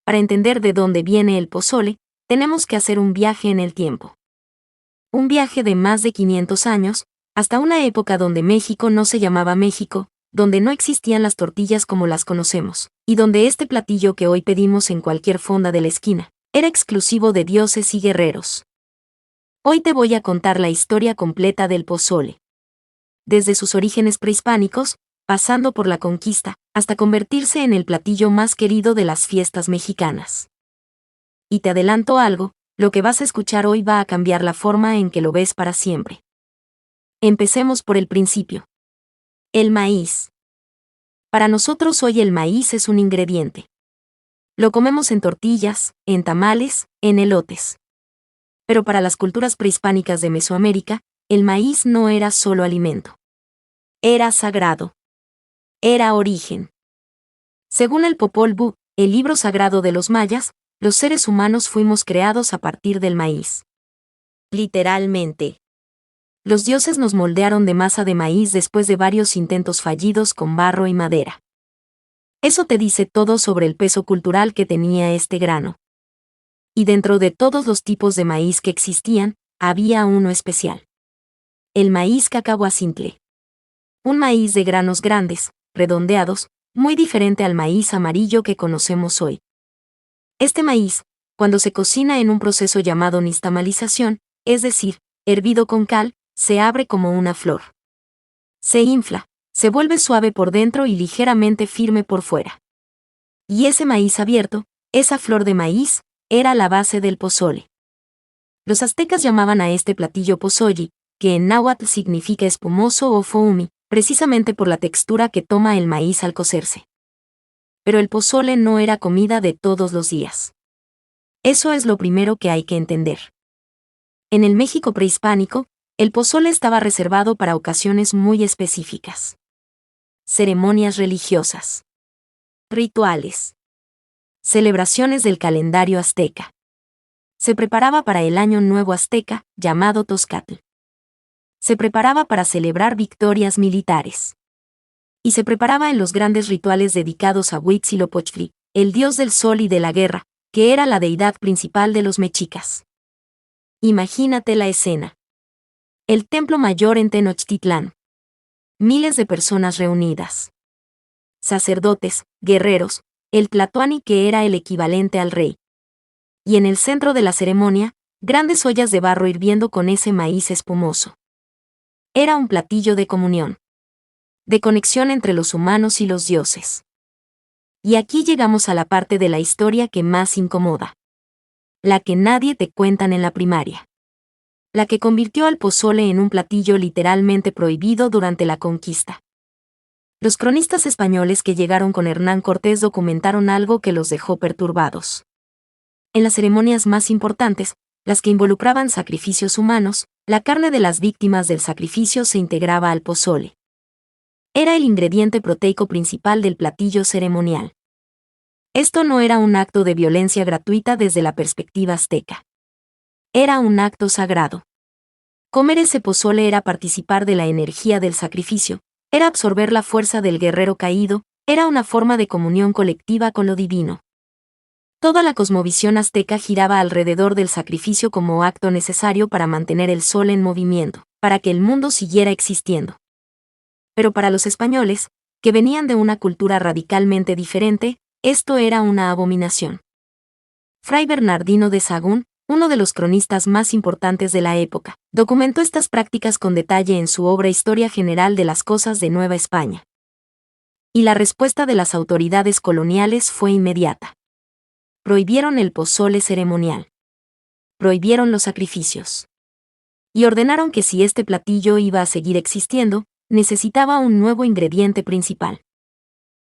para entender de dónde viene el pozole, tenemos que hacer un viaje en el tiempo. Un viaje de más de 500 años, hasta una época donde México no se llamaba México, donde no existían las tortillas como las conocemos, y donde este platillo que hoy pedimos en cualquier fonda de la esquina, era exclusivo de dioses y guerreros. Hoy te voy a contar la historia completa del pozole. Desde sus orígenes prehispánicos, pasando por la conquista, hasta convertirse en el platillo más querido de las fiestas mexicanas. Y te adelanto algo, lo que vas a escuchar hoy va a cambiar la forma en que lo ves para siempre. Empecemos por el principio. El maíz. Para nosotros hoy el maíz es un ingrediente. Lo comemos en tortillas, en tamales, en elotes. Pero para las culturas prehispánicas de Mesoamérica, el maíz no era solo alimento. Era sagrado. Era origen. Según el Popol Vuh, el libro sagrado de los mayas, los seres humanos fuimos creados a partir del maíz. Literalmente. Los dioses nos moldearon de masa de maíz después de varios intentos fallidos con barro y madera. Eso te dice todo sobre el peso cultural que tenía este grano. Y dentro de todos los tipos de maíz que existían, había uno especial. El maíz cacahuacintle. Un maíz de granos grandes, redondeados, muy diferente al maíz amarillo que conocemos hoy. Este maíz, cuando se cocina en un proceso llamado nixtamalización, es decir, hervido con cal, se abre como una flor. Se infla, se vuelve suave por dentro y ligeramente firme por fuera. Y ese maíz abierto, esa flor de maíz, era la base del pozole. Los aztecas llamaban a este platillo pozolli, que en náhuatl significa espumoso o foumi, precisamente por la textura que toma el maíz al cocerse. Pero el pozole no era comida de todos los días. Eso es lo primero que hay que entender. En el México prehispánico, el pozole estaba reservado para ocasiones muy específicas. Ceremonias religiosas. Rituales. Celebraciones del calendario azteca. Se preparaba para el Año Nuevo Azteca, llamado Tozcatl. Se preparaba para celebrar victorias militares. Y se preparaba en los grandes rituales dedicados a Huitzilopochtli, el dios del sol y de la guerra, que era la deidad principal de los mexicas. Imagínate la escena. El templo mayor en Tenochtitlán. Miles de personas reunidas. Sacerdotes, guerreros, el tlatoani que era el equivalente al rey. Y en el centro de la ceremonia, grandes ollas de barro hirviendo con ese maíz espumoso. Era un platillo de comunión. De conexión entre los humanos y los dioses. Y aquí llegamos a la parte de la historia que más incomoda. La que nadie te cuentan en la primaria. La que convirtió al pozole en un platillo literalmente prohibido durante la conquista. Los cronistas españoles que llegaron con Hernán Cortés documentaron algo que los dejó perturbados. En las ceremonias más importantes, las que involucraban sacrificios humanos, la carne de las víctimas del sacrificio se integraba al pozole. Era el ingrediente proteico principal del platillo ceremonial. Esto no era un acto de violencia gratuita desde la perspectiva azteca. Era un acto sagrado. Comer ese pozole era participar de la energía del sacrificio, era absorber la fuerza del guerrero caído, era una forma de comunión colectiva con lo divino. Toda la cosmovisión azteca giraba alrededor del sacrificio como acto necesario para mantener el sol en movimiento, para que el mundo siguiera existiendo. Pero para los españoles, que venían de una cultura radicalmente diferente, esto era una abominación. Fray Bernardino de Sahagún, uno de los cronistas más importantes de la época, documentó estas prácticas con detalle en su obra Historia General de las Cosas de Nueva España. Y la respuesta de las autoridades coloniales fue inmediata. Prohibieron el pozole ceremonial. Prohibieron los sacrificios. Y ordenaron que si este platillo iba a seguir existiendo, necesitaba un nuevo ingrediente principal.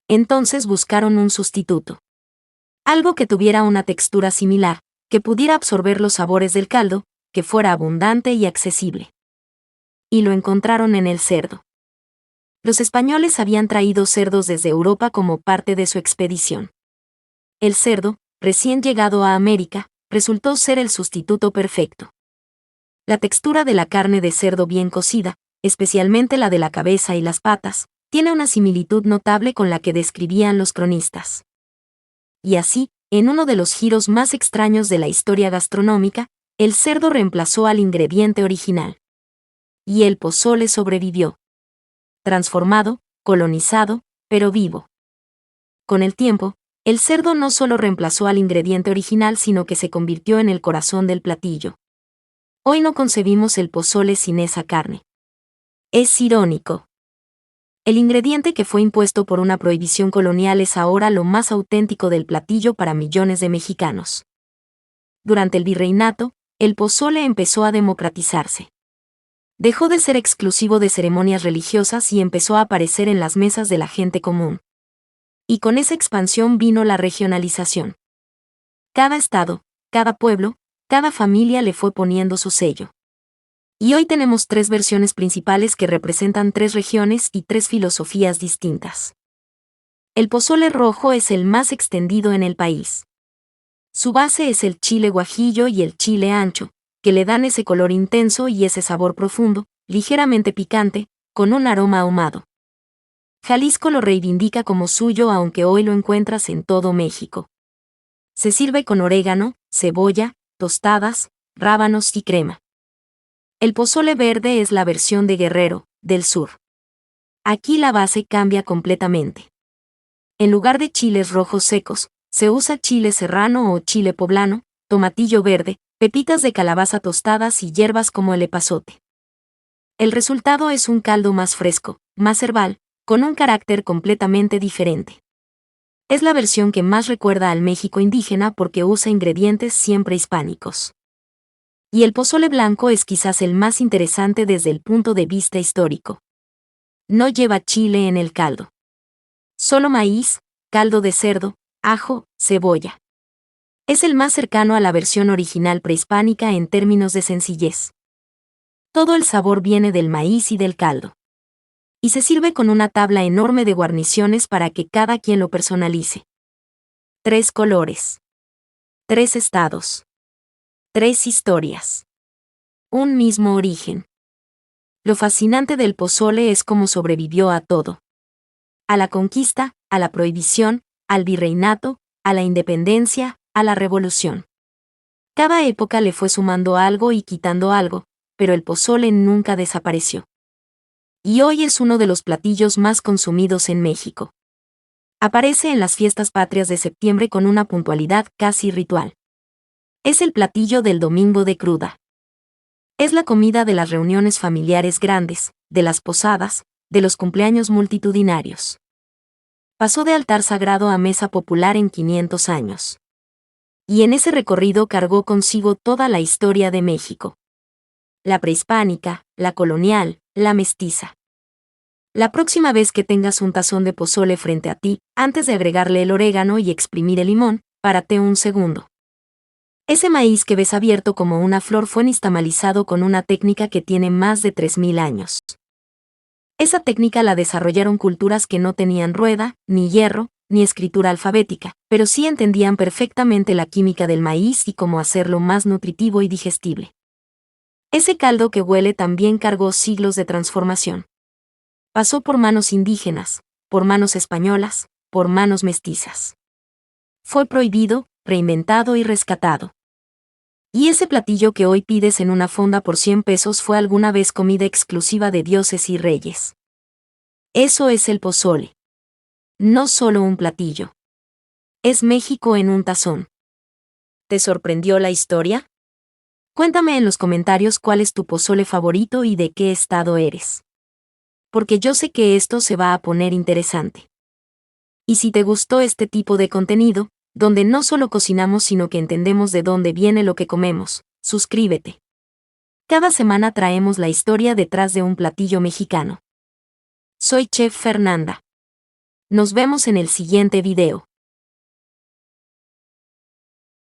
Entonces buscaron un sustituto. Algo que tuviera una textura similar, que pudiera absorber los sabores del caldo, que fuera abundante y accesible. Y lo encontraron en el cerdo. Los españoles habían traído cerdos desde Europa como parte de su expedición. El cerdo, recién llegado a América, resultó ser el sustituto perfecto. La textura de la carne de cerdo bien cocida, especialmente la de la cabeza y las patas, tiene una similitud notable con la que describían los cronistas. Y así, en uno de los giros más extraños de la historia gastronómica, el cerdo reemplazó al ingrediente original. Y el pozole sobrevivió. Transformado, colonizado, pero vivo. Con el tiempo, el cerdo no solo reemplazó al ingrediente original, sino que se convirtió en el corazón del platillo. Hoy no concebimos el pozole sin esa carne. Es irónico. El ingrediente que fue impuesto por una prohibición colonial es ahora lo más auténtico del platillo para millones de mexicanos. Durante el virreinato, el pozole empezó a democratizarse. Dejó de ser exclusivo de ceremonias religiosas y empezó a aparecer en las mesas de la gente común. Y con esa expansión vino la regionalización. Cada estado, cada pueblo, cada familia le fue poniendo su sello. Y hoy tenemos 3 versiones principales que representan 3 regiones y 3 filosofías distintas. El pozole rojo es el más extendido en el país. Su base es el chile guajillo y el chile ancho, que le dan ese color intenso y ese sabor profundo, ligeramente picante, con un aroma ahumado. Jalisco lo reivindica como suyo, aunque hoy lo encuentras en todo México. Se sirve con orégano, cebolla, tostadas, rábanos y crema. El pozole verde es la versión de Guerrero, del sur. Aquí la base cambia completamente. En lugar de chiles rojos secos, se usa chile serrano o chile poblano, tomatillo verde, pepitas de calabaza tostadas y hierbas como el epazote. El resultado es un caldo más fresco, más herbal, con un carácter completamente diferente. Es la versión que más recuerda al México indígena porque usa ingredientes siempre hispánicos. Y el pozole blanco es quizás el más interesante desde el punto de vista histórico. No lleva chile en el caldo. Solo maíz, caldo de cerdo, ajo, cebolla. Es el más cercano a la versión original prehispánica en términos de sencillez. Todo el sabor viene del maíz y del caldo. Y se sirve con una tabla enorme de guarniciones para que cada quien lo personalice. 3 colores. 3 estados. 3 historias. Un mismo origen. Lo fascinante del pozole es cómo sobrevivió a todo. A la conquista, a la prohibición, al virreinato, a la independencia, a la revolución. Cada época le fue sumando algo y quitando algo, pero el pozole nunca desapareció. Y hoy es uno de los platillos más consumidos en México. Aparece en las fiestas patrias de septiembre con una puntualidad casi ritual. Es el platillo del domingo de cruda. Es la comida de las reuniones familiares grandes, de las posadas, de los cumpleaños multitudinarios. Pasó de altar sagrado a mesa popular en 500 años. Y en ese recorrido cargó consigo toda la historia de México. La prehispánica, la colonial, la mestiza. La próxima vez que tengas un tazón de pozole frente a ti, antes de agregarle el orégano y exprimir el limón, párate un segundo. Ese maíz que ves abierto como una flor fue nixtamalizado con una técnica que tiene más de 3000 años. Esa técnica la desarrollaron culturas que no tenían rueda, ni hierro, ni escritura alfabética, pero sí entendían perfectamente la química del maíz y cómo hacerlo más nutritivo y digestible. Ese caldo que huele también cargó siglos de transformación. Pasó por manos indígenas, por manos españolas, por manos mestizas. Fue prohibido, reinventado y rescatado. Y ese platillo que hoy pides en una fonda por 100 pesos fue alguna vez comida exclusiva de dioses y reyes. Eso es el pozole. No solo un platillo. Es México en un tazón. ¿Te sorprendió la historia? Cuéntame en los comentarios cuál es tu pozole favorito y de qué estado eres. Porque yo sé que esto se va a poner interesante. Y si te gustó este tipo de contenido, donde no solo cocinamos sino que entendemos de dónde viene lo que comemos, suscríbete. Cada semana traemos la historia detrás de un platillo mexicano. Soy Chef Fernanda. Nos vemos en el siguiente video.